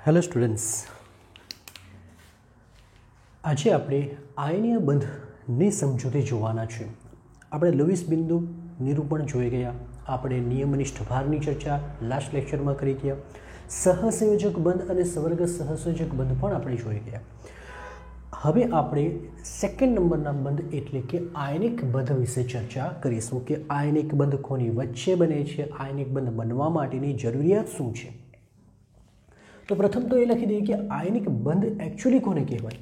Hello students, આજે આપણે આયનીય બંધની સમજૂતી જોવાના છે. આપણે લવિસ બિંદુ નિરૂપણ જોઈ ગયા, આપણે નિયમનિષ્ઠ ભારની ચર્ચા લાસ્ટ લેક્ચરમાં કરી ગયા, સહસંયોજક બંધ અને સ્વર્ગ સહસંયોજક બંધ પણ આપણે જોઈ ગયા. હવે આપણે સેકન્ડ નંબરના બંધ એટલે કે આયનિક બંધ વિશે ચર્ચા કરીશું કે આયનિક બંધ કોની વચ્ચે બને છે, આયનિક બંધ બનવા માટેની જરૂરિયાત શું છે. તો પ્રથમ તો એ લખી દઈએ કે આયનિક બંધ એકચ્યુઅલી કોને કહેવાય.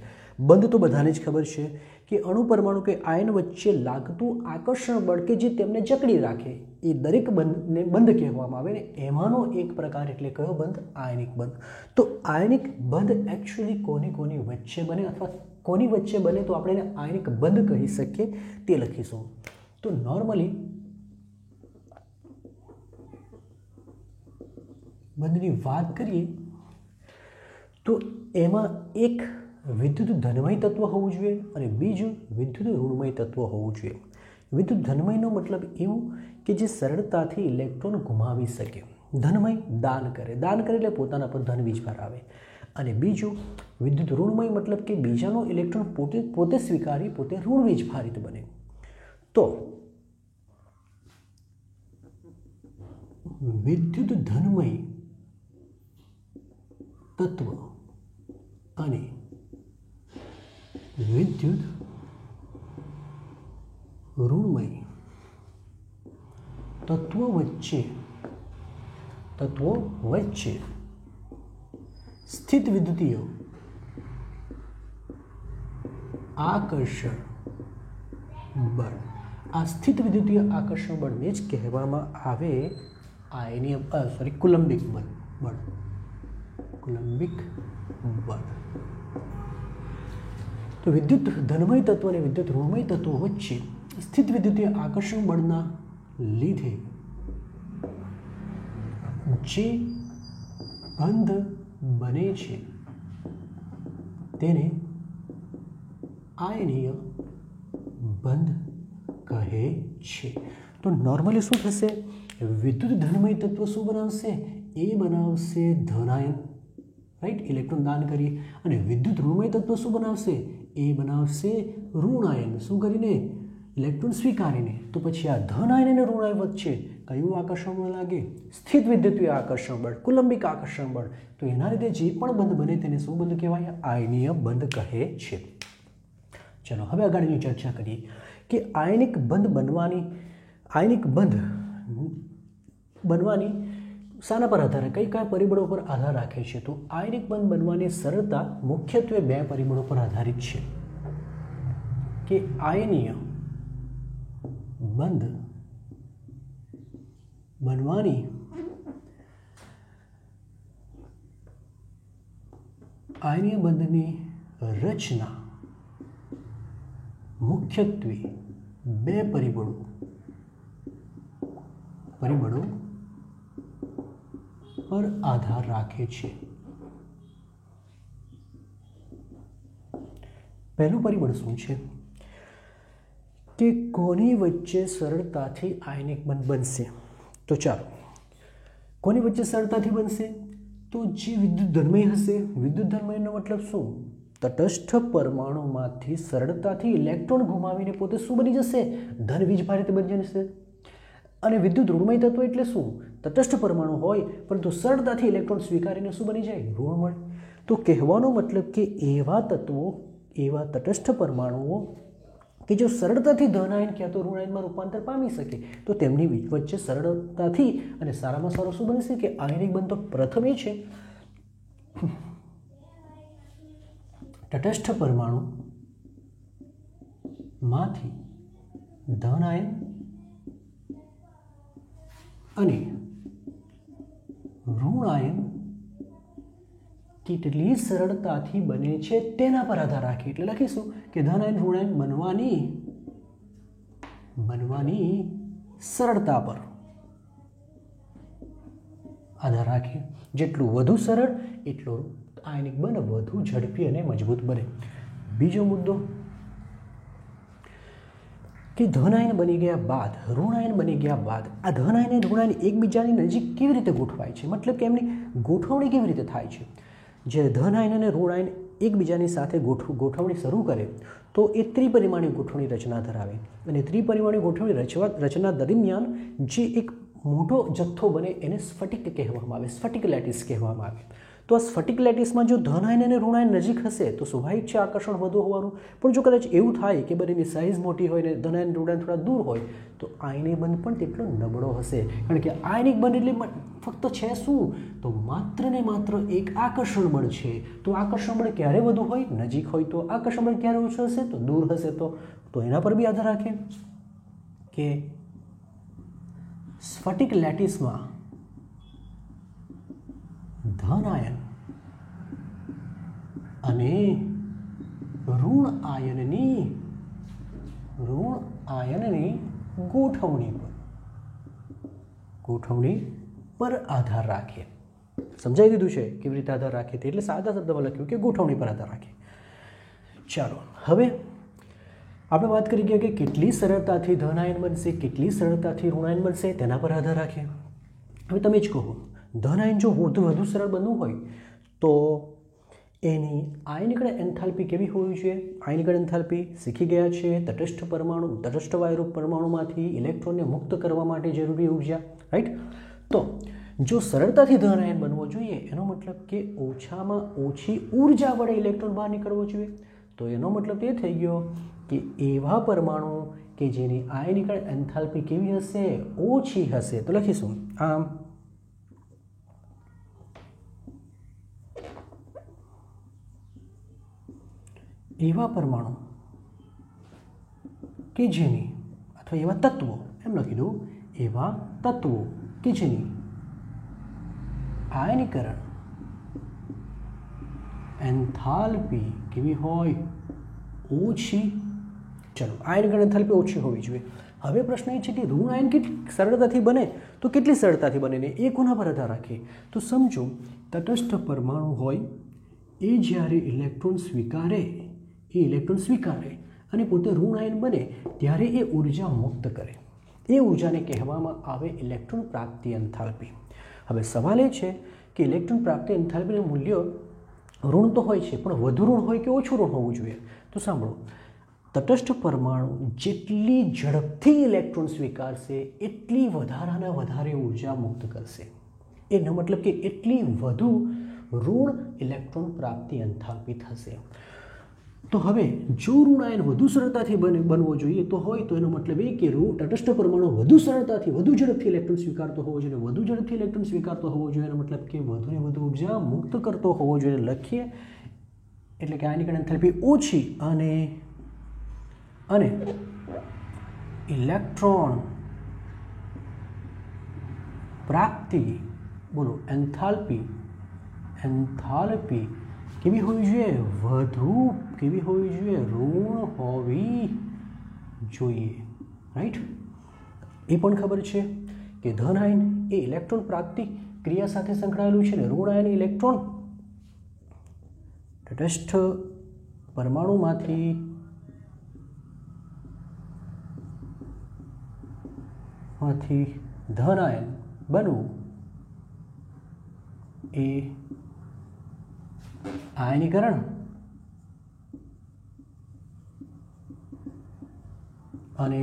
બંધ તો બધાને જ ખબર છે કે અણુ પરમાણુ કે આયન વચ્ચે લાગતું આકર્ષણ બળ કે જે તેમને જકડી રાખે એ દરેક બંધને બંધ કહેવામાં આવે ને એમાંનો એક પ્રકાર એટલે કયો બંધ? આયનિક બંધ. તો આયનિક બંધ એકચ્યુઅલી કોની વચ્ચે બને અથવા કોની વચ્ચે બને તો આપણે એને આયનિક બંધ કહી શકીએ તે લખીશું. તો નોર્મલી બંધની વાત કરીએ તો એમાં એક વિદ્યુત ધનમય તત્વ હોવું જોઈએ અને બીજું વિદ્યુત ઋણમય તત્વ હોવું જોઈએ. વિદ્યુત ધનમયનો મતલબ એવું કે જે સરળતાથી ઇલેક્ટ્રોન ગુમાવી શકે. ધનમય દાન કરે એટલે પોતાના પર ધન વીજભાર આવે. અને બીજું વિદ્યુત ઋણમય મતલબ કે બીજાનો ઇલેક્ટ્રોન પોતે સ્વીકારી પોતે ઋણ વીજભારિત બને. તો વિદ્યુત ધનમય તત્વ અને વિદ્યુત ઋણમય તત્વો વચ્ચે સ્થિત વિદ્યુતીય આકર્ષણ બળ, આ સ્થિત વિદ્યુતીય આકર્ષણ બળને જ કહેવામાં આવે કુલંબિક બળ. તો વિદ્યુત ધનમય તત્વ અને વિદ્યુત ઋણમય તત્વો વચ્ચે સ્થિત વિદ્યુતીય આકર્ષણ બળના લીધે જે બંધ બને છે તેને આયનીય બંધ કહે છે. તો નોર્મલી શું થશે? વિદ્યુત ધનમય તત્વ શું બનાવશે? એ બનાવશે ધનાયન, રાઈટ, ઇલેક્ટ્રોન દાન કરીએ. અને વિદ્યુત ઋણમય તત્વ શું બનાવશે? એ બનાવશે ઋણાયન. શું કરીને? ઇલેક્ટ્રોન સ્વીકારીને. તો પછી આ ધન આયન અને ઋણાયન વચ્ચે કયું આકર્ષણ બળ લાગે? સ્થિત વિદ્યુતીય આકર્ષણ બળ, કુલંબિક આકર્ષણ બળ. તો એના લીધે જે પણ બંધ બને તેને શું બંધ કહેવાય? આયનીય બંધ કહે છે. ચલો હવે આગળની ચર્ચા કરીએ કે આયનિક બંધ બનવાની શાના પર આધાર રાખે, કયા પરિબળો પર આધાર રાખે છે? તો આયનિક બંધ બનવાની સરળતા મુખ્યત્વે બે પરિબળો પર આધારિત છે કે આયનીય બંધ બનવાની આયનીય બંધની રચના મુખ્યત્વે બે પરિબળો પર આધાર રાખે છે. પહેલું પરિબળ શું છે કે કોની વચ્ચે સરળતાથી આયનિક બંધ બનશે? તો ચાલો, કોની વચ્ચે સરળતાથી બનશે? તો જે વિદ્યુત ધનમય હશે. વિદ્યુત ધનમયનો મતલબ શું? તટસ્થ પરમાણુમાંથી સરળતાથી ઇલેક્ટ્રોન ગુમાવીને પોતે શું બની જશે? ધન વીજભારિત બની જશે. અને વિદ્યુત ઋણમય તત્વ એટલે શું? તટસ્થ પરમાણુ હોય પરંતુ સરળતાથી ઇલેક્ટ્રોન સ્વીકારીને શું બની જાય? ઋણમય. તો કહેવાનો મતલબ કે એવા તટસ્થ પરમાણુઓ કે જો સરળતાથી ધનાયન ક્યાં તો ઋણાયનમાં રૂપાંતર પામી શકે તો તેમની વચ્ચે સરળતાથી અને સારામાં સારું શું બની શકે? આયનિક બંધ. તો પ્રથમ એ છે તટસ્થ પરમાણુ માંથી ધનાયન અને ઋણાયન કેટલી સરળતાથી બને છે તેના પર આધાર રાખે. એટલે લખીશું કે ધનાયન ઋણાયન બનવાની સરળતા પર આધાર રાખે. જેટલું વધુ સરળ એટલું આયનિક બંધ વધુ ઝડપી અને મજબૂત બને. બીજો મુદ્દો કે ધન આયન બની ગયા બાદ ઋણ આયન બની ગયા બાદ આ ધન આયન અને ઋણ આયન એકબીજાની નજીક કેવી રીતે ગોઠવાય છે, મતલબ કે એમની ગોઠવણી કેવી રીતે થાય છે. જ્યારે ધન આયન અને ઋણ આયન એકબીજાની સાથે ગોઠવણી શરૂ કરે તો એ ત્રિપરિમાણીય ગોઠવણી રચના ધરાવે અને ત્રિપરિમાણીય ગોઠવણી રચના દરમિયાન જે એક મોટો જથ્થો બને એને સ્ફટિક કહેવામાં આવે, સ્ફટિક લેટિસ કહેવામાં આવે. તો આ સ્ફટિક લેટિસમાં જો ધન આયન અને ઋણ આયન નજીક હશે તો સ્વાભાવિક છે આકર્ષણ વધુ હોવાનું. પણ જો કદાચ એવું થાય કે બંનેની સાઇઝ મોટી હોય ને ધન આયન ઋણ આયન થોડા દૂર હોય તો આયનિક બંધ પણ તેટલો નબળો હશે. કારણ કે આયનિક બંધ એટલે ફક્ત છે શું? તો માત્ર ને માત્ર એક આકર્ષણ બળ છે. તો આકર્ષણ બળ ક્યારે વધુ હોય? નજીક હોય. તો આકર્ષણ બળ ક્યારે ઓછું હશે? તો દૂર હશે. તો એના પર બી આધાર રાખે કે સ્ફટિક લેટિસમાં ધન આયન અને ઋણ આયનની ગોઠવણી પર આધાર રાખે. સમજાવી દીધું છે કેવી રીતે આધાર રાખે તે. એટલે સાદા શબ્દમાં લખ્યું કે ગોઠવણી પર આધાર રાખે. ચાલો હવે આપણે વાત કરી ગયા કે કેટલી સરળતાથી ધન આયન બનશે, કેટલી સરળતાથી ઋણ આયન બનશે, તેના પર આધાર રાખે. હવે તમે જ કહો, ધન આયન જો વધુ સરળ બનવું હોય તો એની આયનિકરણ એન્થાલ્પી કેવી હોવી જોઈએ? આયનિકરણ એન્થાલ્પી શીખી ગયા છે. તટસ્થ વાયુરૂપ પરમાણુમાંથી ઇલેક્ટ્રોનને મુક્ત કરવા માટે જરૂરી ઉર્જા, રાઈટ? તો જો સરળતાથી ધન આયન બનવો જોઈએ એનો મતલબ કે ઓછામાં ઓછી ઉર્જા વડે ઇલેક્ટ્રોન બહાર નીકળવો જોઈએ. તો એનો મતલબ એ થઈ ગયો કે એવા પરમાણુ કે જેની આયનિકરણ એન્થાલ્પી કેવી હશે? ઓછી હશે. તો લખીશું આમ એવા પરમાણુ કે જેની અથવા એવા તત્વો, એમ લખી દઉં, એવા તત્વો કે જેની આયનીકરણ એન્થાલ્પી કેવી હોય? ઓછી. ચલો, આયનીકરણ એન્થાલ્પી ઓછી હોવી જોઈએ. હવે પ્રશ્ન એ છે કે ઋણ આયન કેટલી સરળતાથી બને? તો કેટલી સરળતાથી બને ને એ કોના પર આધાર રાખે? તો સમજો, તટસ્થ પરમાણુ હોય એ જ્યારે ઇલેક્ટ્રોન સ્વીકારે અને પોતે ઋણ આયન બને ત્યારે એ ઉર્જા મુક્ત કરે. એ ઉર્જાને કહેવામાં આવે ઇલેક્ટ્રોન પ્રાપ્તિ એન્થાલ્પી. હવે સવાલ એ છે કે ઇલેક્ટ્રોન પ્રાપ્તિ એન્થાલ્પીનું મૂલ્ય ઋણ તો હોય છે, પણ વધુ ઋણ હોય કે ઓછું ઋણ હોવું જોઈએ? તો સાંભળો, તટસ્થ પરમાણુ જેટલી ઝડપથી ઇલેક્ટ્રોન સ્વીકારશે એટલી વધારાના વધારે ઉર્જા મુક્ત કરશે. એનો મતલબ કે એટલી વધુ ઋણ ઇલેક્ટ્રોન પ્રાપ્તિ એન્થાલ્પી થશે. તો હવે જો ઋણ આયન વધુ સરળતાથી બનવો જોઈએ તો હોય તો એનો મતલબ એ કે તટસ્થ પરમાણુ વધુ સરળતાથી વધુ ઝડપથી ઇલેક્ટ્રોન સ્વીકારતો હોવો જોઈએ. વધુ ઝડપથી ઇલેક્ટ્રોન સ્વીકારતો હોવો જોઈએ એનો મતલબ કે વધુને વધુ ઉર્જા મુક્ત કરતો હોવો જોઈએ. લખીએ એટલે કે આયનિકરણ એન્થાલ્પી ઓછી અને ઇલેક્ટ્રોન પ્રાપ્તિ, બોલો, એન્થાલ્પી કેવી હોવી જોઈએ? વધુ. કેવી હોવી જોઈએ? ઋણ હોવી જોઈએ, રાઈટ? એ પણ ખબર છે કે ધન આયન એ ઇલેક્ટ્રોન પ્રાપ્તિ ક્રિયા સાથે સંકળાયેલું છે ને ઋણ આયન ઇલેક્ટ્રોન તટસ્થ પરમાણુમાંથી ધન આયન બનવું એ આયનીકરણ અને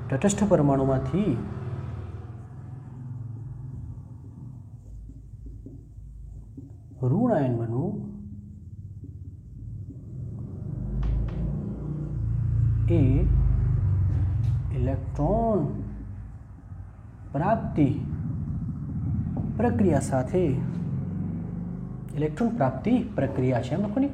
તટસ્થ પરમાણુમાંથી ઋણ આયન બનવું એ ઇલેક્ટ્રોન પ્રાપ્તિ પ્રક્રિયા સાથે ઇલેક્ટ્રોન પ્રાપ્તિ પ્રક્રિયા છે એમ લખો ને.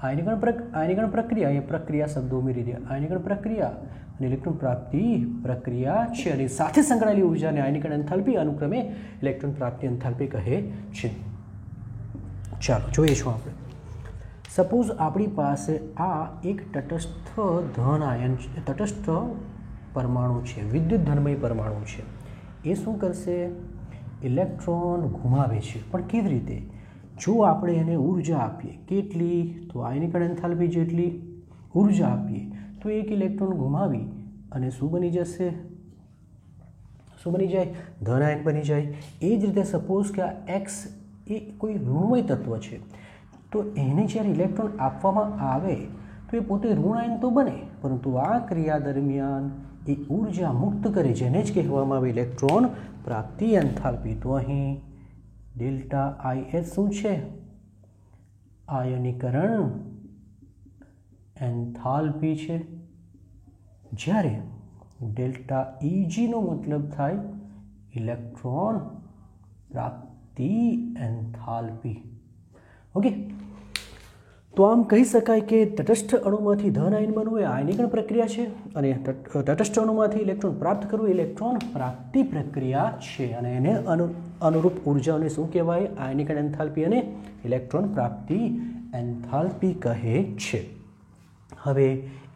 આયનીકરણ પ્રક્રિયા એ પ્રક્રિયા શબ્દો ઉમેરી દે. આયનીકરણ પ્રક્રિયા અને ઇલેક્ટ્રોન પ્રાપ્તિ પ્રક્રિયા છે અને સાથે સંકળાયેલી ઉર્જાને આયનીકરણ એન્થાલ્પી અનુક્રમે ઇલેક્ટ્રોન પ્રાપ્તિ એન્થાલ્પી કહે છે. ચાલો જોઈશું આપણે. સપોઝ આપણી પાસે આ એક તટસ્થ ધન આયન તટસ્થ પરમાણુ છે, વિદ્યુત ધર્મય પરમાણુ છે. એ શું કરશે? ઇલેક્ટ્રોન ઘુમાવે છે. પણ કેવી રીતે? જો આપણે એને ઉર્જા આપીએ, કેટલી? તો આયનીકરણ એન્થાલ્પી જેટલી ઉર્જા આપીએ તો એક ઇલેક્ટ્રોન ઘુમાવી અને શું બની જશે? શું બની જાય? ધન આયન બની જાય. એ જ રીતે સપોઝ કે આ એક્સ એ કોઈ ઋણમય તત્વ છે, તો એને જ્યારે ઇલેક્ટ્રોન આપવામાં આવે તો એ પોતે ઋણ આયન તો બને, પરંતુ આ ક્રિયા દરમિયાન એ ઉર્જા મુક્ત કરે, જેને જ કહેવામાં આવે ઇલેક્ટ્રોન પ્રાપ્તિ એન્થાલ્પી. તો અહીં ડેલ્ટા IH શું છે? આયનીકરણ એન્થાલ્પી છે. જ્યારે ડેલ્ટા EG નો મતલબ થાય ઇલેક્ટ્રોન પ્રાપ્તિ એન્થાલ્પી. ઓકે, તો આમ કહી શકાય કે તટસ્થ અણુમાંથી ધન આયન બનવું એ આયનીકરણ પ્રક્રિયા છે, અને તટસ્થ અણુમાંથી ઇલેક્ટ્રોન પ્રાપ્ત કરવું ઇલેક્ટ્રોન પ્રાપ્તિ પ્રક્રિયા છે, અને એને અનુરૂપ ઉર્જાઓને શું કહેવાય? આયનીકરણ એન્થાલ્પી અને ઇલેક્ટ્રોન પ્રાપ્તિ એન્થાલ્પી કહે છે. હવે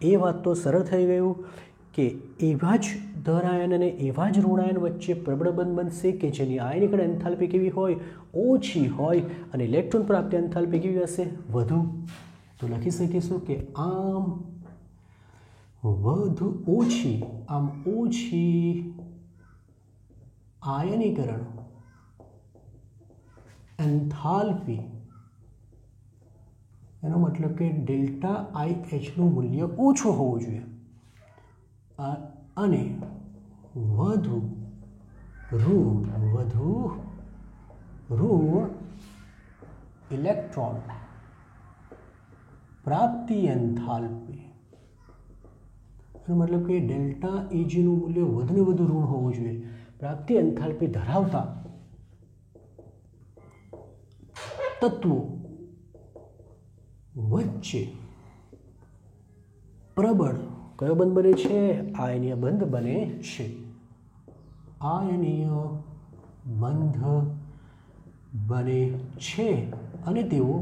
એ વાત તો સરળ થઈ ગયું કે એવા જ ધન આયન અને એવા જ ઋણ આયન વચ્ચે પ્રબળ બંધ બનશે કે જેની આયનીકરણ એન્થાલ્પી કેવી હોય? ઓછી હોય, અને ઇલેક્ટ્રોન પ્રાપ્તિ એન્થાલ્પી કેવી હશે? વધુ. તો લખી શકીશું કે આમ વધુ ઓછી, આમ ઓછી આયનીકરણ એન્થાલ્પી, એનો મતલબ કે ડેલ્ટા IH નું મૂલ્ય ઓછું હોવું જોઈએ, અને વધુ ઋણ ઇલેક્ટ્રોન પ્રાપ્તિ એન્થાલ્પી, એનો મતલબ કે ડેલ્ટા EG નું મૂલ્ય વધુ ને વધુ ઋણ હોવું જોઈએ. પ્રાપ્તિ એન્થાલ્પી ધરાવતા તત્વો વચ્ચે પ્રબળ કયો બંધ બને છે? આયનીય બંધ બને છે. આયનીય બંધ બને છે, અને તેઓ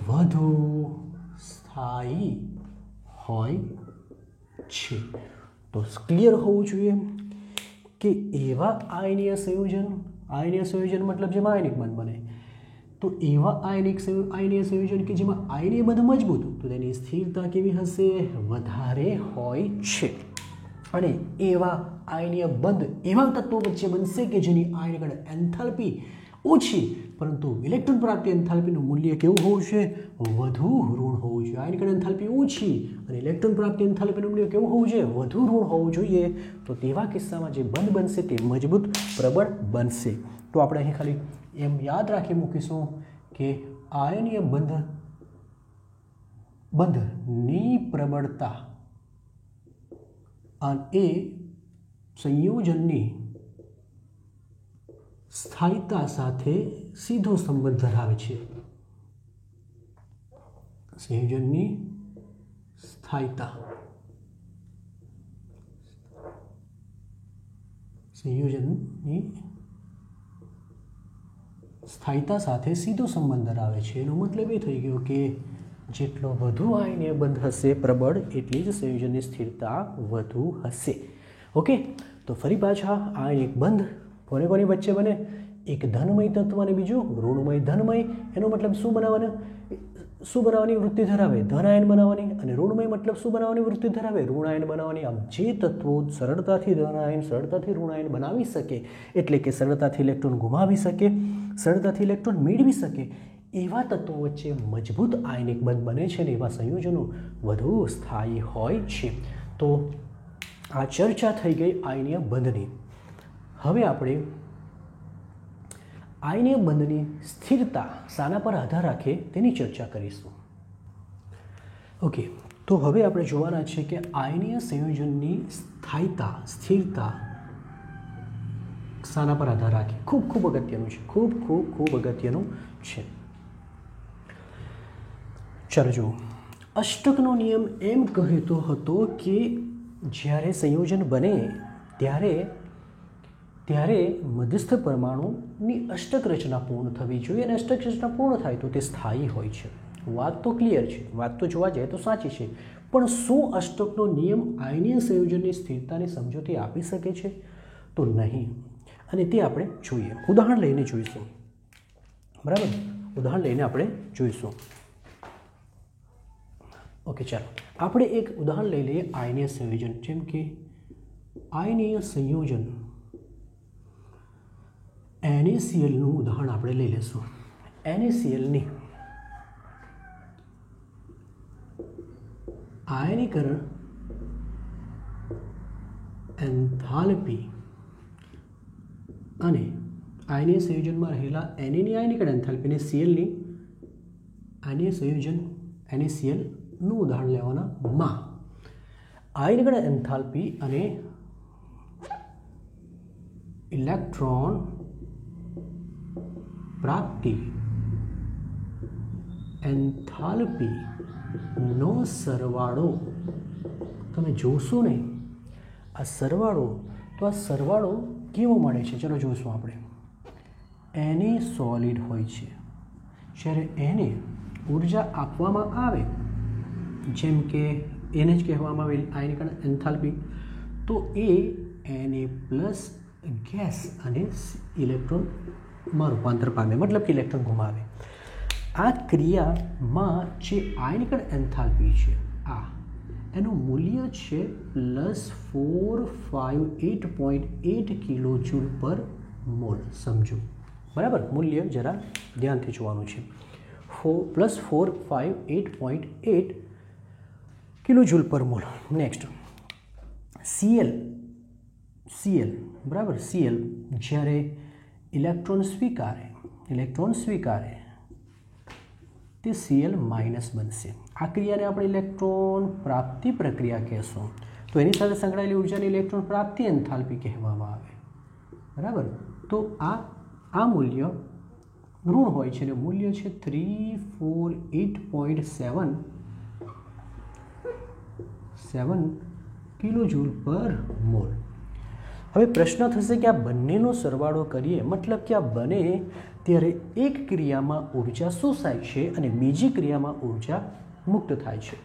વધુ સ્થાયી હોય છે. તો ક્લિયર હોવું જોઈએ કે એવા આયનીય સંયોજન મતલબ જેમાં આયનિક બંધ બને, તો એવા આયનીય સંયોજન કે જેમાં આયનીય બંધ મજબૂત, તો તેની સ્થિરતા કેવી હશે? વધારે હોય છે. અને એવા આયનીય બંધ એવા તત્વો વચ્ચે બનશે કે જેની આયનીકરણ એન્થાલ્પી ઓછી, પરંતુ ઇલેક્ટ્રોન પ્રાપ્તિ એન્થાલ્પીનું મૂલ્ય કેવું હોવું જોઈએ? વધુ ઋણ હોવું જોઈએ. આયનીકરણ એન્થાલ્પી ઓછી અને ઇલેક્ટ્રોન પ્રાપ્તિ એન્થાલ્પીનું મૂલ્ય કેવું હોવું જોઈએ? વધુ ઋણ હોવું જોઈએ. તો તેવા કિસ્સામાં જે બંધ બનશે તે મજબૂત પ્રબળ બનશે. તો આપણે અહીં ખાલી એમ યાદ રાખી મૂકીશું કે આયનીય બંધની પ્રબળતા એ સંયોજનની સ્થાયીતા સાથે સીધો સંબંધ ધરાવે છે. સંયોજનની સ્થાયીતા સાથે સીધો સંબંધ ધરાવે છે. એનો મતલબ એ થઈ ગયો કે જેટલો વધુ આયનીય બંધ હશે પ્રબળ, એટલી જ સંયોજનની સ્થિરતા વધુ હશે. ઓકે, તો ફરી પાછા આયનિક બંધ કોની વચ્ચે બને? એક ધનમય તત્વ અને બીજું ઋણમય. ધનમય એનો મતલબ શું બનાવવાની વૃત્તિ ધરાવે? ધન આયન બનાવવાની. અને ઋણમય મતલબ શું બનાવવાની વૃત્તિ ધરાવે? ઋણ આયન બનાવવાની. આમ જે તત્વો સરળતાથી ધન આયન, સરળતાથી ઋણ આયન બનાવી શકે, એટલે કે સરળતાથી ઇલેક્ટ્રોન ગુમાવી શકે, સરળતાથી ઇલેક્ટ્રોન મેળવી શકે, એવા તત્વો વચ્ચે મજબૂત આયનિક બંધ બને છે, અને એવા સંયોજનો વધુ સ્થાયી હોય છે. તો આ ચર્ચા થઈ ગઈ આયનીય બંધની. હવે આપણે આયનીય બંધની સ્થિરતા શાના પર આધાર રાખે તેની ચર્ચા કરીશું. ઓકે, તો હવે આપણે જોવાના છે કે આયનીય સંયોજનની સ્થિરતા શાના પર આધાર રાખે? ખૂબ અગત્યનું છે. ખૂબ અગત્યનું છે. ચાલો જુઓ, અષ્ટકનો નિયમ એમ કહેતો હતો કે જ્યારે સંયોજન બને ત્યારે મધ્યસ્થ પરમાણુની અષ્ટક રચના પૂર્ણ થવી જોઈએ, અને અષ્ટક રચના પૂર્ણ થાય તો તે સ્થાયી હોય છે. વાત તો ક્લિયર છે, વાત તો જોવા જાય તો સાચી છે. પણ શું અષ્ટકનો નિયમ આયનીય સંયોજનની સ્થિરતાની સમજૂતી આપી શકે છે? તો નહીં, અને તે આપણે જોઈએ. ઉદાહરણ લઈને જોઈશું. બરાબર, ઉદાહરણ લઈને આપણે જોઈશું. ઓકે, ચાલો આપણે એક ઉદાહરણ લઈ લઈએ આયનીય સંયોજન. જેમ કે આયનીય સંયોજન NaCl નું ઉદાહરણ આપણે લઈ લેશું. NaCl ની આયનીકરણ એન્થાલ્પી અને આયનીય સંયોજનમાં રહેલા Na ની આયનીકરણ એન્થાલ્પી અને Cl ની આયનીય સંયોજન NaCl નું ઉદાહરણ લેવાના માં આયનીકરણ એન્થાલ્પી અને ઇલેક્ટ્રોન પ્રાપ્તિ એન્થાલ્પી નો સરવાળો તમે જોશો ને, આ સરવાળો તો આ સરવાળો કેવો મળે છે ચલો જોઈશું આપણે. Na સોલિડ હોય છે, જ્યારે એને ઉર્જા આપવામાં આવે જેમ કે એને જ કહેવામાં આવે આયનીકરણ એન્થાલ્પી, તો એ Na પ્લસ ગેસ અને ઇલેક્ટ્રોનમાં રૂપાંતર પામે, મતલબ કે ઇલેક્ટ્રોન ગુમાવે. આ ક્રિયામાં જે આયનીકરણ એન્થાલ્પી છે આ એનું મૂલ્ય છે +458.8 કિલોજૂલ પર મોલ. સમજો બરાબર, મૂલ્ય જરા ધ્યાનથી જોવાનું છે. +458.8 કિલોજૂલ પર મોલ. નેક્સ્ટ Cl બરાબર, Cl જ્યારે ઇલેક્ટ્રોન સ્વીકારે તે Cl માઇનસ બનશે. આ ક્રિયાને આપણે ઇલેક્ટ્રોન પ્રાપ્તિ પ્રક્રિયા કહેશું. તો એની સાથે સંકળાયેલી ઉર્જાને ઇલેક્ટ્રોન પ્રાપ્તિ એન્થાલ્પી કહેવામાં આવે. બરાબર, તો આ મૂલ્ય ઋણ હોય છે અને મૂલ્ય છે 348.7 કિલોજૂલ પર મોલ. હવે પ્રશ્ન થશે કે આ બંનેનો સરવાળો કરીએ, મતલબ કે આ બને ત્યારે એક ક્રિયામાં ઉર્જા શોષાય છે અને બીજી ક્રિયામાં ઉર્જા મુક્ત થાય છે.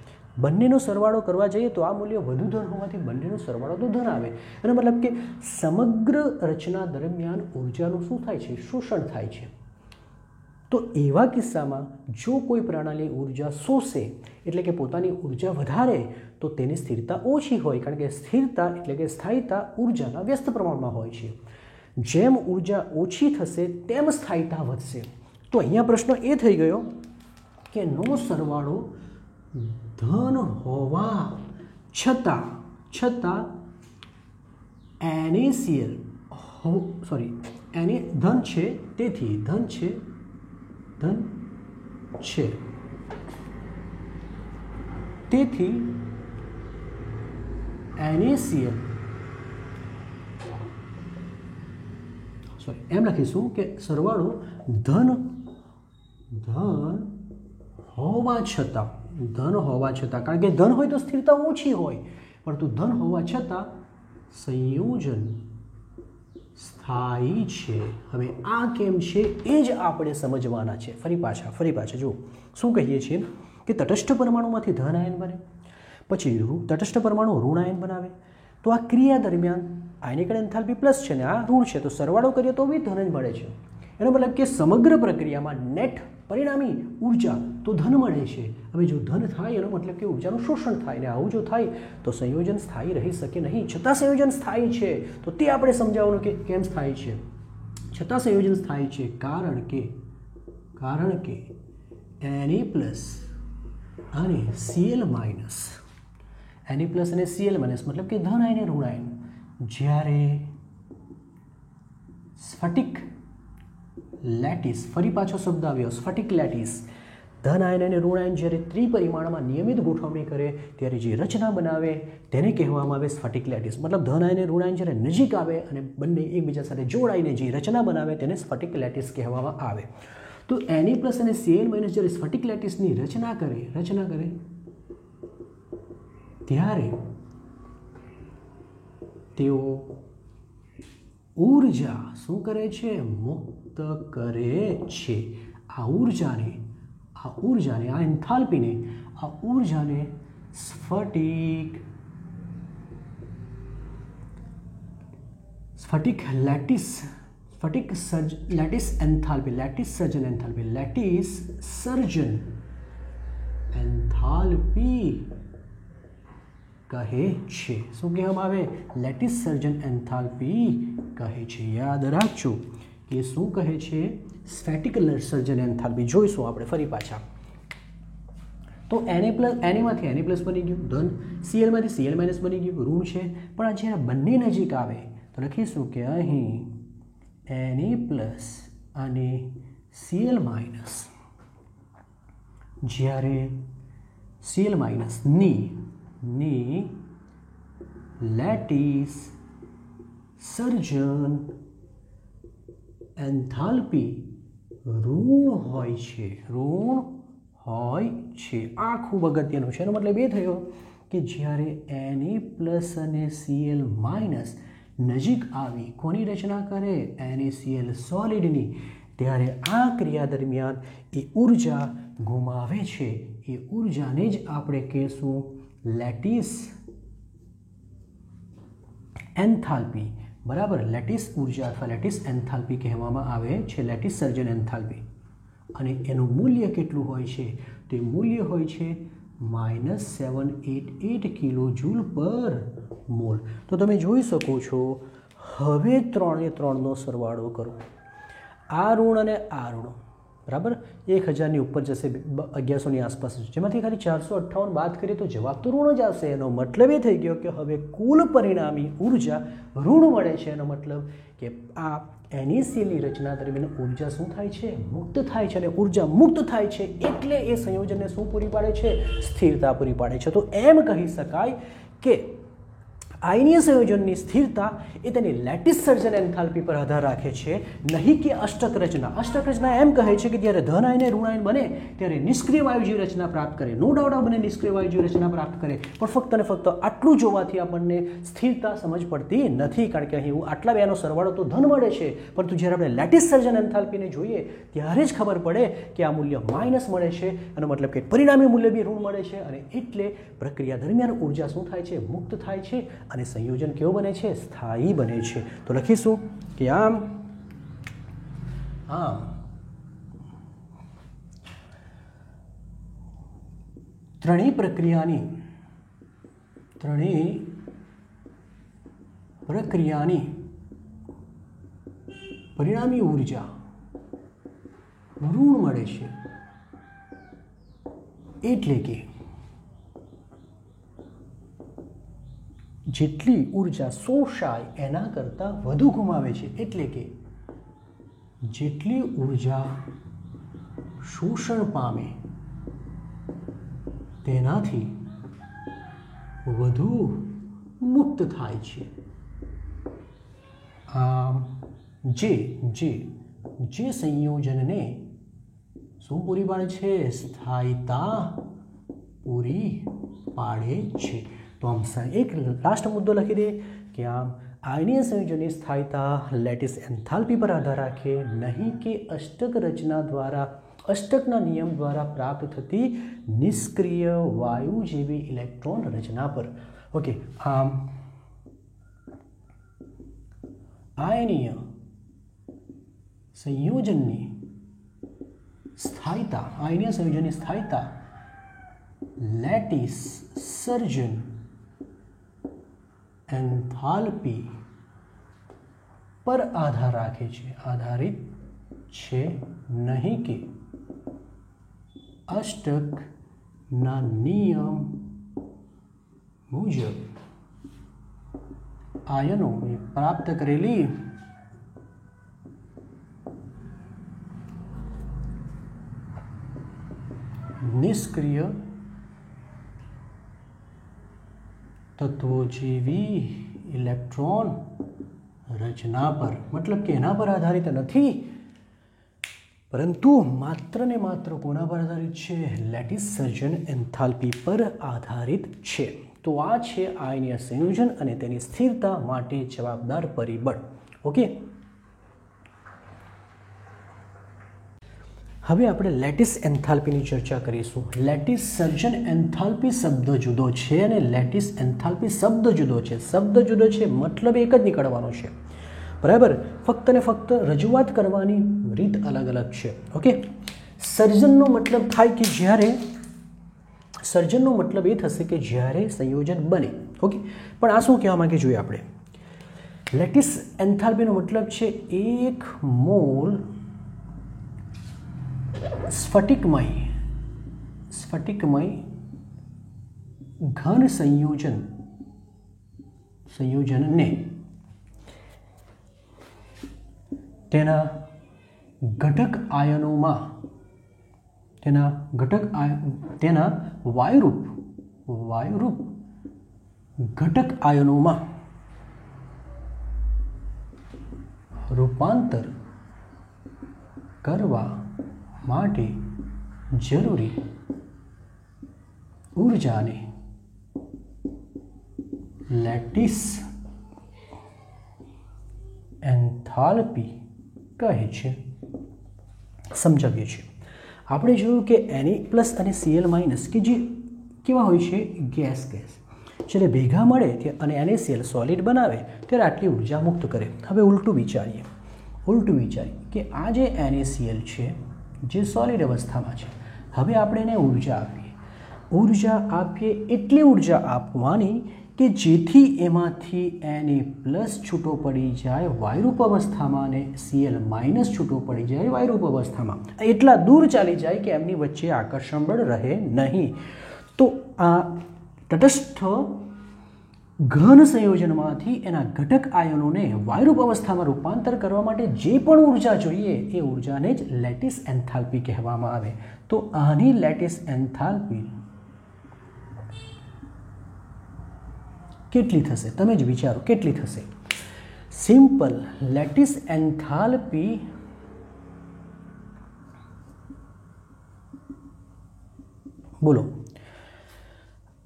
બંનેનો સરવાળો કરવા જઈએ તો આ મૂલ્ય વધુ ધન હોવાથી બંનેનો સરવાળો તો ધન આવે. એનો મતલબ કે સમગ્ર રચના દરમિયાન ઉર્જાનું શું થાય છે? શોષણ થાય છે. તો એવા કિસ્સામાં જો કોઈ પ્રણાલી ઉર્જા શોષે એટલે કે પોતાની ઉર્જા વધારે તો તેની સ્થિરતા ઓછી હોય, કારણ કે સ્થિરતા એટલે કે સ્થાયીતા ઉર્જાના વ્યસ્ત પ્રમાણમાં હોય છે. જેમ ઉર્જા ઓછી થશે તેમ સ્થાયીતા વધશે. તો અહીંયા પ્રશ્ન એ થઈ ગયો કે નો સરવાળો ધન હોવા છતાં NaCl ધન છે, તેથી ધન છે તેથી NaCl એમ લખીશું કે સરવાળો ધન હોવા છતાં, કારણ કે ધન હોય તો સ્થિરતા ઓછી હોય, પરંતુ ધન હોવા છતાં સંયોજન સ્થાયી છે. હવે આ કેમ છે એ જ આપણે સમજવાના છે. ફરી પાછા જો શું કહીએ છીએ કે તટસ્થ પરમાણુમાંથી ધન આયન બને, પછી તટસ્થ પરમાણુ ઋણ આયન બનાવે. તો આ ક્રિયા દરમિયાન આયનીકરણ એન્થાલ્પી પ્લસ છે ને આ ઋણ છે, તો સરવાળો કરીએ તો બી ધન જ મળે છે. એનો મતલબ કે સમગ્ર પ્રક્રિયામાં નેટ પરિણામી ઉર્જા તો ધન મળે છે. હવે જો ધન થાય એનો મતલબ કે ઉર્જાનું શોષણ થાય, ને આવું જો થાય તો સંયોજન સ્થાયી રહી શકે નહીં. છતાં સંયોજન સ્થાયી છે, તો તે આપણે સમજાવવાનું કે કેમ સ્થાયી છે. છતાં સંયોજન સ્થાયી છે કારણ કે Na પ્લસ અને Cl માઇનસ, Na પ્લસ અને Cl માઇનસ મતલબ કે ધન આયન ઋણ આયન, જ્યારે સ્ફટિક લેટિસ, ફરી પાછો શબ્દ આવ્યો સ્ફટિક લેટિસ, ધન આયન અને ઋણ આયન જ્યારે ત્રિપરિમાણમાં નિયમિત ગોઠવણી કરે ત્યારે જે રચના બનાવે તેને કહેવામાં આવે સ્ફટિક લેટિસ. મતલબ ધન આયન અને ઋણ આયન જ્યારે નજીક આવે અને બંને એકબીજા સાથે જોડાઈને જે રચના બનાવે તેને સ્ફટિક લેટિસ કહેવામાં આવે. તો Na પ્લસ અને Cl માઇનસ જ્યારે સ્ફટિક લેટિસની રચના કરે ત્યારે તેઓ ઉર્જા શું કરે છે? મુક્ત કરે છે. આ ઉર્જાને આ એન્થાલ્પીને આ ઉર્જાને સ્ફટિક લેટિસ સર્જન એન્થાલ્પી કહે છે. શું કહેવામાં આવે? લેટિસ સર્જન એન્થાલ્પી કહે છે. યાદ રાખજો કે શું કહે છે? સ્ટેટિક સર્જન એન્થાલ્પી. જોઈશું આપણે ફરી પાછા. તો એનએમાંથી Na પ્લસ બની ગયું, ધન Clમાંથી Cl માઇનસ બની ગયું, ઋણ છે. પણ આ જ્યારે બંને નજીક આવે તો લખીશું કે અહીં Na પ્લસ અને Cl માઇનસ જ્યારે Cl માઇનસ ની લેટિસ સર્જન એન્થાલ્પી ઋણ હોય છે. આ ખૂબ અગત્યનું છે. એનો મતલબ એ થયો કે જ્યારે Na પ્લસ અને Cl માઇનસ નજીક આવી કોની રચના કરે? NaCl સોલિડની. ત્યારે આ ક્રિયા દરમિયાન એ ઉર્જા ગુમાવે છે. એ ઉર્જાને જ આપણે કહીશું લેટિસ એન્થાલ્પી. બરાબર, લેટિસ ઉર્જા અથવા લેટિસ એન્થાલ્પી કહેવામાં આવે છે, લેટિસ સર્જન એન્થાલ્પી. અને એનું મૂલ્ય કેટલું હોય છે? તે મૂલ્ય હોય છે -788 કિલોજૂલ પર મોલ. તો તમે જોઈ શકો છો. હવે 3 એ 3નો સરવાળો કરો. આ ઋણ અને આ ઋણ બરાબર 1000ની ઉપર જશે, 1100ની આસપાસ, જેમાંથી ખાલી 458 બાદ કરીએ તો જવાબ તો ઋણ જ આવશે. એનો મતલબ એ થઈ ગયો કે હવે કુલ પરિણામી ઉર્જા ઋણ મળે છે. એનો મતલબ કે આ NaClની રચના દરમિયાન ઉર્જા શું થાય છે? મુક્ત થાય છે. અને ઉર્જા મુક્ત થાય છે એટલે એ સંયોજનને શું પૂરી પાડે છે? સ્થિરતા પૂરી પાડે છે. તો એમ કહી શકાય કે આયનીય સંયોજનની સ્થિરતા એ તેની લેટિસ સર્જન એન્થાલ્પી પર આધાર રાખે છે, નહીં કે અષ્ટક રચના. અષ્ટક રચના એમ કહે છે કે જ્યારે ધન આયન ઋણ આયન બને ત્યારે નિષ્ક્રિય વાયુજીવ રચના પ્રાપ્ત કરે. નો ડાઉટ આ બંને નિષ્ક્રિય વાયુજીવ રચના પ્રાપ્ત કરે, પણ ફક્ત અને ફક્ત આટલું જોવાથી આપણને સ્થિરતા સમજ પડતી નથી. કારણ કે અહીં આટલા બેનો સરવાળો તો ધન મળે છે, પરંતુ જ્યારે આપણે લેટિસ સર્જન એન્થાલ્પીને જોઈએ ત્યારે જ ખબર પડે કે આ મૂલ્ય માઇનસ મળે છે. એનો મતલબ કે પરિણામી મૂલ્ય બી ઋણ મળે છે. અને એટલે પ્રક્રિયા દરમિયાન ઉર્જા શું થાય છે? મુક્ત થાય છે. અને સંયોજન કેવું બને છે? સ્થાયી બને છે. તો લખીશું કે આમ ત્રણેય પ્રક્રિયાની પરિણામી ઉર્જા ઋણ મળે છે. એટલે કે જેટલી ઉર્જા શોષાય એના કરતાં વધુ ગુમાવે છે. એટલે કે જેટલી ઉર્જા શોષણ પામે તેનાથી વધુ મુક્ત થાય છે. જે સંયોજનને શું પૂરી પાડે છે? સ્થાયીતા પૂરી પાડે છે. તો આમ એક લાસ્ટ મુદ્દો લખી દે કે આમ આયનીય સંયોજનની સ્થાયીતા લેટિસ એન્થાલ્પી પર આધાર રાખે, નહીં કે અષ્ટક રચના દ્વારા અષ્ટકના નિયમ દ્વારા પ્રાપ્ત થતી નિષ્ક્રિય વાયુ જેવી ઇલેક્ટ્રોન રચના પર. ઓકે, આમ આયનીય સંયોજનની સ્થાયીતા લેટિસ સર્જન એન્થાલ્પી પર આધારિત છે, નહીં કે અષ્ટકના નિયમ મુજબ આયનોએ પ્રાપ્ત કરેલી નિષ્ક્રિય તત્વો જેવી ઇલેક્ટ્રોન રચના પર. મતલબ કે એના પર આધારિત નથી, પરંતુ માત્ર ને માત્ર કોના પર આધારિત છે? લેટિસ સર્જન એન્થાલ્પી પર આધારિત છે. તો આ છે આયનીય સંયોજન અને તેની સ્થિરતા માટે જવાબદાર પરિબળ. ઓકે, હવે આપણે લેટિસ એન્થાલ્પીની ચર્ચા કરીશું. લેટિસ સર્જન એન્થાલ્પી શબ્દ જુદો છે અને લેટિસ એન્થાલ્પી શબ્દ જુદો છે. શબ્દ જુદો છે, મતલબ એક જ નીકળવાનો છે. બરાબર, ફક્ત ને ફક્ત રજૂઆત કરવાની રીત અલગ અલગ છે. ઓકે, સર્જનનો મતલબ થાય કે જ્યારે સર્જનનો મતલબ એ થશે કે જ્યારે સંયોજન બને. ઓકે, પણ આ શું કહેવા માંગે જોઈએ આપણે. લેટિસ એન્થાલ્પીનો મતલબ છે 1 મોલ સ્ફટિકમય ઘન સંયોજનને તેના ઘટક આયનોમાં તેના વાયુરૂપ ઘટક આયનોમાં રૂપાંતર કરવા માટે જરૂરી ઊર્જાને લેટિસ એન્થાલ્પી કહે છે. સમજાવીએ છીએ. આપણે જોયું કે Na+ અને Cl- કે જે કેવા હોય છે, ગેસ. જ્યારે ભેગા મળે અને NaCl સોલિડ બનાવે ત્યારે આટલી ઉર્જા મુક્ત કરે. હવે ઉલટું વિચારીએ કે આ જે NaCl છે જે સોલિડ અવસ્થામાં છે, હવે આપણે એને ઉર્જા આપીએ એટલી ઉર્જા આપવાની કે જેથી એમાંથી Na+ છૂટો પડી જાય વાયુરૂપ અવસ્થામાં અને Cl- છૂટો પડી જાય વાયુરૂપ અવસ્થામાં. એટલા દૂર ચાલી જાય કે એમની વચ્ચે આકર્ષણ બળ રહે નહીં. તો આ તટસ્થ ઘન સંયોજનમાંથી એના ઘટક આયનોને વાયુરૂપ અવસ્થામાં રૂપાંતર કરવા માટે જે પણ ઉર્જા જોઈએ એ ઉર્જાને જ લેટિસ એન્થાલ્પી કહેવામાં આવે. તો આની લેટિસ એન્થાલ્પી કેટલી થશે? તમે જ વિચારો કેટલી થશે. સિમ્પલ લેટિસ એન્થાલ્પી બોલો.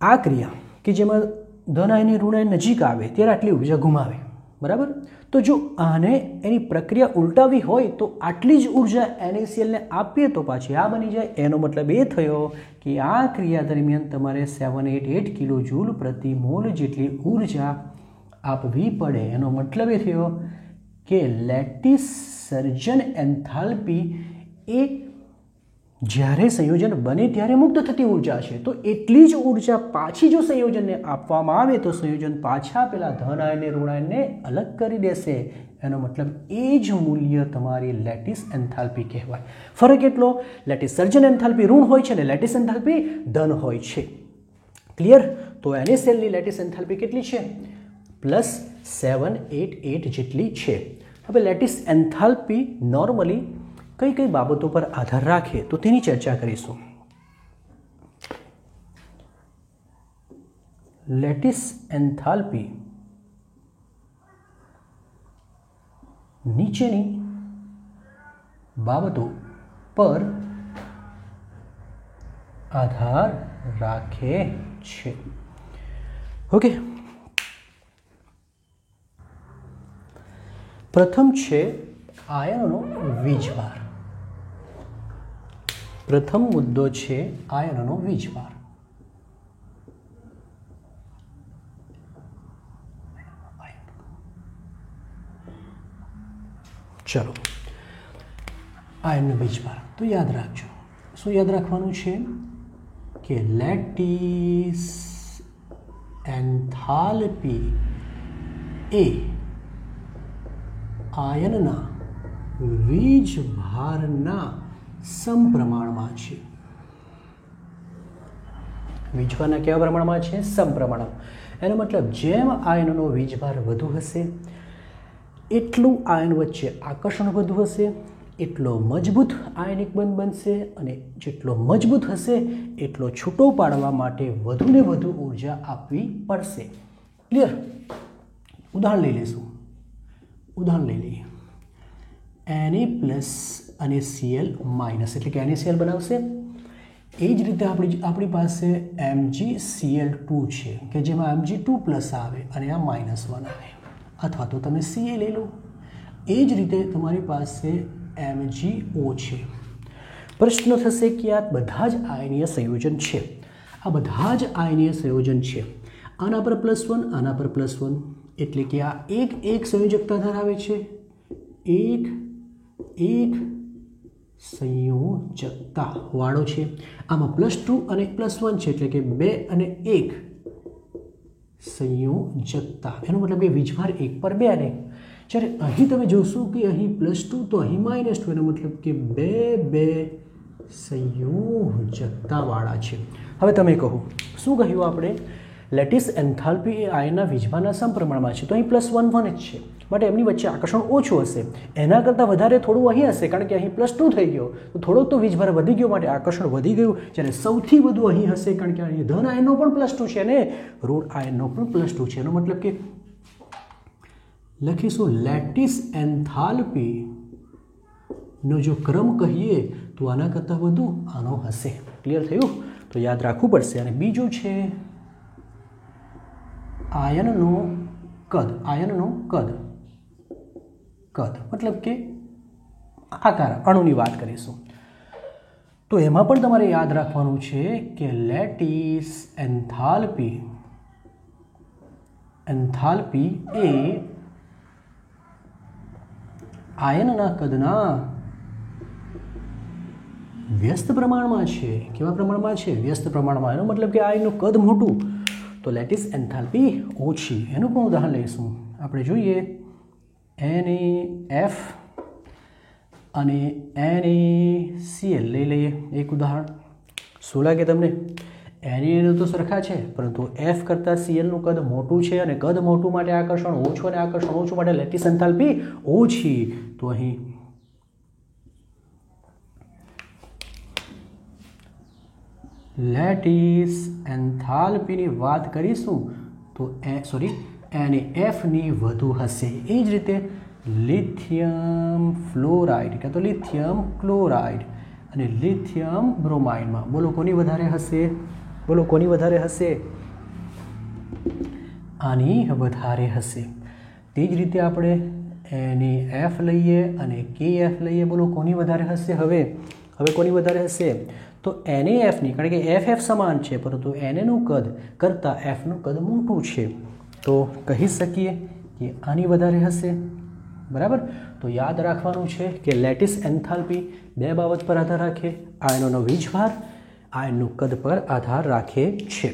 આ ક્રિયા કે જેમાં ધન આયન ઋણ આયન નજીક આવે ત્યારે આટલી ઉર્જા ગુમાવે, બરાબર. તો જો આને એની પ્રક્રિયા ઉલટાવી હોય તો આટલી જ ઉર્જા NaCl આપીએ તો પાછી આ બની જાય. એનો મતલબ એ થયો કે આ ક્રિયા દરમિયાન તમારે 788 કિલોજૂલ પ્રતિ મોલ જેટલી ઉર્જા આપવી પડે. એનો મતલબ એ થયો કે લેટિસ સર્જન એન્થાલ્પી એ જ્યારે સંયોજન બને ત્યારે મુક્ત થતી ઉર્જા છે. તો એટલી જ ઉર્જા પાછી જો સંયોજનને આપવામાં આવે તો સંયોજન પાછા પેલા ધન આયન ઋણ આયનને અલગ કરી દેશે. એનો મતલબ એ જ મૂલ્ય તમારી લેટિસ એન્થાલ્પી કહેવાય. ફરક એટલો, લેટિસ સર્જન એન્થાલ્પી ઋણ હોય છે અને લેટિસ એન્થાલ્પી ધન હોય છે. ક્લિયર? તો NaClની લેટિસ એન્થાલ્પી કેટલી છે? +788 જેટલી છે. હવે લેટિસ એન્થાલ્પી નોર્મલી કઈ બાબતો પર આધાર રાખે તો તેની ચર્ચા કરીશું. લેટિસ એન્થાલ્પી નીચેની બાબતો પર આધાર રાખે છે. ઓકે, પ્રથમ છે આયનોનો વીજભાર. પ્રથમ મુદ્દો છે આયનોનો વીજભાર. ચલો, આયનનો વીજભાર તો યાદ રાખજો. શું યાદ રાખવાનું છે? કે લેટિસ એન્થાલ્પી એ આયનના વીજભારના સમપ્રમાણમાં છે. વીજભારના કેવા પ્રમાણમાં છે? સમપ્રમાણમાં. એનો મતલબ જેમ આયનનો વીજભાર વધુ હશે એટલું આયન વચ્ચે આકર્ષણ વધુ હશે, એટલો મજબૂત આયનિક બંધ બનશે અને જેટલો મજબૂત હશે એટલો છૂટો પાડવા માટે વધુને વધુ ઉર્જા આપવી પડશે. ક્લિયર? ઉદાહરણ લઈ લઈશું. ઉદાહરણ લઈ લઈએ. Na+ અને Cl- એટલે કે NaCl બનાવશે. એ જ રીતે આપણી પાસે MgCl2 છે કે જેમાં Mg2+ આવે અને આ -1 આવે, અથવા તો તમે Ca લઈ લો. એ જ રીતે તમારી પાસે MgO છે. પ્રશ્ન થશે કે આ બધા જ આયનીય સંયોજન છે. આ બધા જ આયનીય સંયોજન છે. આના પર +1, આના પર +1, એટલે કે આ એક સંયોજકતા ધરાવે છે. એક સંયોજકતા વાળો છે. આમાં +2 અને +1 છે એટલે કે 2 અને 1 સંયોજકતા, એનો મતલબ કે વીજભાર 1 પર 2 અને 1. જ્યારે અહીં તમે જોશો કે અહીં +2 તો અહીં -2, એનો મતલબ કે 2 સંયોજકતાવાળા છે. હવે તમે કહો શું કહ્યું આપણે? લેટિસ એન્થાલ્પી એ આયનના વીજભારના સમપ્રમાણમાં છે. તો અહીં +1 જ છે, માટે એમની વચ્ચે આકર્ષણ ઓછું હશે. એના કરતાં વધારે થોડું અહીં હશે, કારણ કે અહીં +2 થઈ ગયો તો થોડોક તો વીજભાર વધી ગયો, માટે આકર્ષણ વધી ગયું. જ્યારે સૌથી વધુ અહીં હશે, કારણ કે અહીં ધન આયનનો પણ +2 છે અને ઋણ આયનનો પણ +2 છે. એનો મતલબ કે લખીશું લેટિસ એન્થાલ્પી નો જો ક્રમ કહીએ તો આના કરતાં વધુ આનો હશે. ક્લિયર થયું? તો યાદ રાખવું પડશે. અને બીજું છે આયનનો કદ. આયનનો કદ મતલબ કે આકાર, અણુની વાત કરીશું. તો એમાં પણ તમારે યાદ રાખવાનું છે કે લેટિસ એન્થાલ્પી એ આયનના કદના વ્યસ્ત પ્રમાણમાં છે. કેવા પ્રમાણમાં છે? વ્યસ્ત પ્રમાણમાં. એનો મતલબ કે આયનનું કદ મોટું તો લેટિસ એન્થાલ્પી ઓછી. એનું પણ ઉદાહરણ લઈશું. આપણે જોઈએ NaF અને NaCl લઈ લઈએ એક ઉદાહરણ. શું લાગે તમને? Na તો સરખા છે, પરંતુ F કરતાં Clનું કદ મોટું છે, અને કદ મોટું માટે આકર્ષણ ઓછું, અને આકર્ષણ ઓછું માટે લેટિસ એન્થાલ્પી ઓછી. તો અહીં લેટિસ એન્થાલ્પીની વાત કરીશું તો NaFની વધુ હશે. એ જ રીતે લિથિયમ ફ્લોરાઇડ કાં તો લિથિયમ ક્લોરાઇડ અને લિથિયમ બ્રોમાઇડમાં બોલો કોની વધારે હશે? આની વધારે હશે. તે જ રીતે આપણે NaF લઈએ અને KF લઈએ. બોલો કોની વધારે હશે? હવે કોની વધારે હશે? તો NaFની, કારણ કે FF સમાન છે, પરંતુ Naનું કદ કરતાં Fનું કદ મોટું છે, તો કહી શકીએ કે આની વધારે હશે. બરાબર? તો યાદ રાખવાનું છે કે લેટિસ એન્થાલ્પી બે બાબત પર આધાર રાખે: આયનોનો વીજભાર, આયનનું કદ પર આધાર રાખે છે.